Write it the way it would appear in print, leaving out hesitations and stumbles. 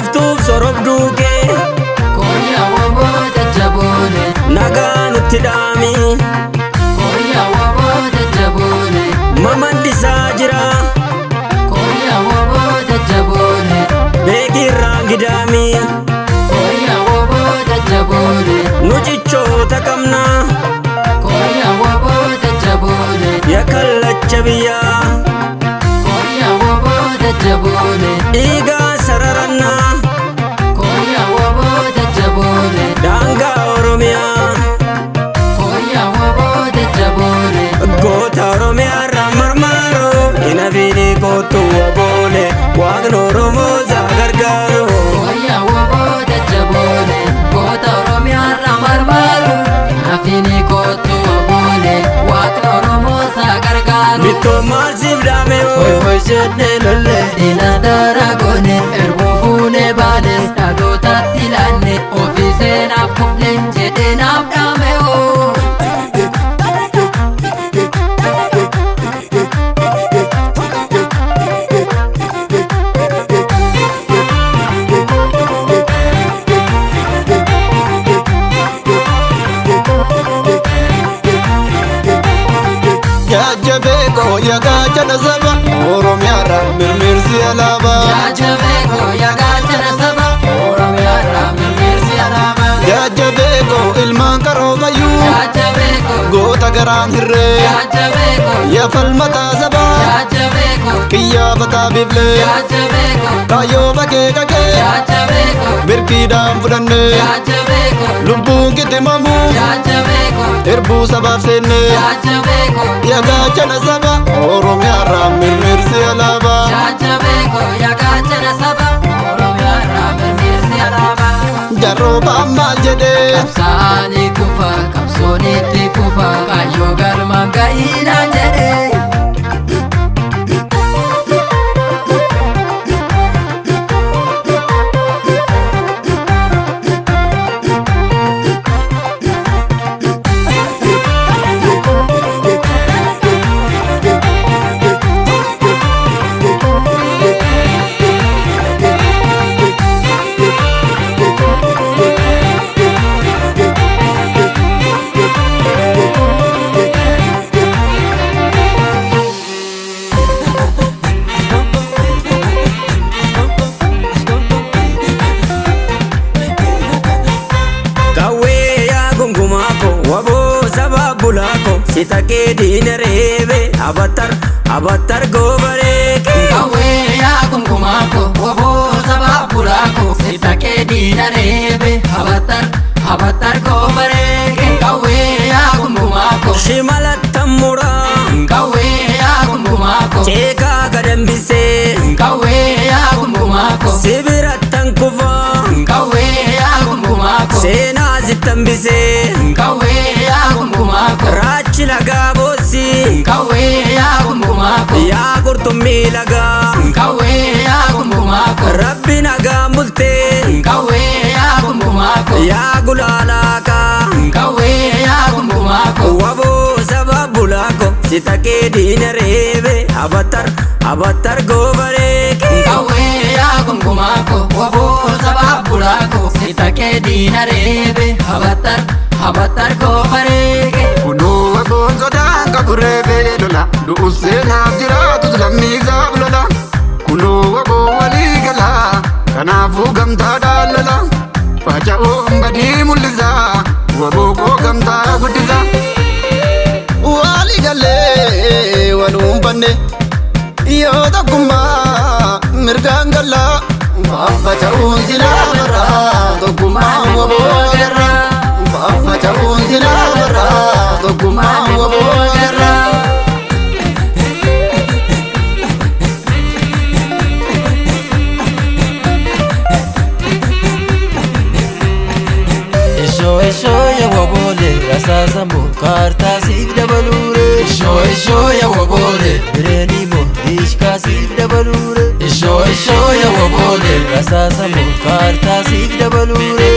Nuuftuuf sorobduuke Koya wabo jajjabone nagaa nutti dhaami Koya wabo jajjabone mamandisaa jira Koya wabo jajjabone beekirraa gidaami Koya wabo jajjabone nu cichoota qabna Koya wabo jajjabone yakallacha biyyaa Koya wabo jajjabone dhiigaa sararanna Koya wabo jajjabone daangaa oromiyaa Koya wabo jajjabone goota oromiyaarraa marmaaroo hinafiini kootu waboole waaqni oromoo isaa gargaaru Koya wabo jajjabone goota oromiyaarraa marmaaru hinafiini kootu waboole waaqni oromoo isaa gargaaru bittoo maalsiif dhaame Hoy jenne lolle dina daragone erbuu fuune baane dhalootatti laanne ofii seenaaf kufne jedhee naaf dhaame oo Jajjabeeko yagaachana saba Oromiyaarraa mirmirsi alaabaa Jajjabeeko yagaachana saba Oromiyaarraa mirmirsi alaabaa Jajjabeeko ilmaan qaroomayyuu Jajjabeeko goota garaan hirree Jajjabeeko yafalmataa sabaa Jajjabeeko qiyyaafataa biflee Jajjabeeko kaayyoo bakee kakee Jajjabeeko mirkiidhaan fudhannee Jajjabeeko lubbuun kittimamuu Jajjabeeko erbuu sabaaf seennee Jajjabeeko yagaachana saba Oromiyaarraa mirmirsi alaabaa Jajjabeeko yagaachana saba Oromiyaarraa mirmirsi alaabaa jarroobaan maal jedhee Qabsaa'anii kufa qabsoonitti fufa kaayyoo galmaan ga'iidhaan jedhee kawwee yaa gungumaa ko waboo sabaa bulaa ko si takee diina reebe abattar goobareeke Kawwee yaa gungumaa ko waboo sabaa bulaa ko si takee diina reebe abattar goobareeke Kawwee yaa gungumaa ko shimalattan muraa Kawwee yaa gungumaa ko ceekaa gadambisee Kawwee yaa gungumaa ko sibirattan kufaa Kawwee yaa gungumaa ko seenaa sittambisee Kawwee yaa gungumaa ko raachi lagaa boosii Kawwee yaa gungumaa ko yaa qurxummii lagaa Kawwee yaa gungumaa ko rabbi nagaa bultee Kawwee yaa gungumaa ko yaa gulaalaakaa Kawwee yaa gungumaa ko waboo sabaa bulaa ko si takee diina reebe abattar goobareeke Kawwee yaa gungumaa ko waboo sabaa bulaa ko si takee diina reebe abattar goobareeke kunoo waboon sodaan qabu reebee lola du'us seenaaf jiraatus lammiisaaf lola kunoo waboo walii galaa kanaafuu gamtaadhaan lola faca'oon badii mul'isaa waboo koo gamtaa guddisaa walii galee waluun banne yoo tokkummaa mirgaan gallaa faffaca'uun silaa barraa tokkummaa waboo agarraa faffaca'uun silaa barraa tokkummaa waboo agarraa Ishoo ya wabole rasaasa mo kaartaa siif dabaluure Ishoo ya wabole bireeni mo diishkaa siif dabaluure Ishoo ya wabole rasaasa mo kaartaa siif dabaluure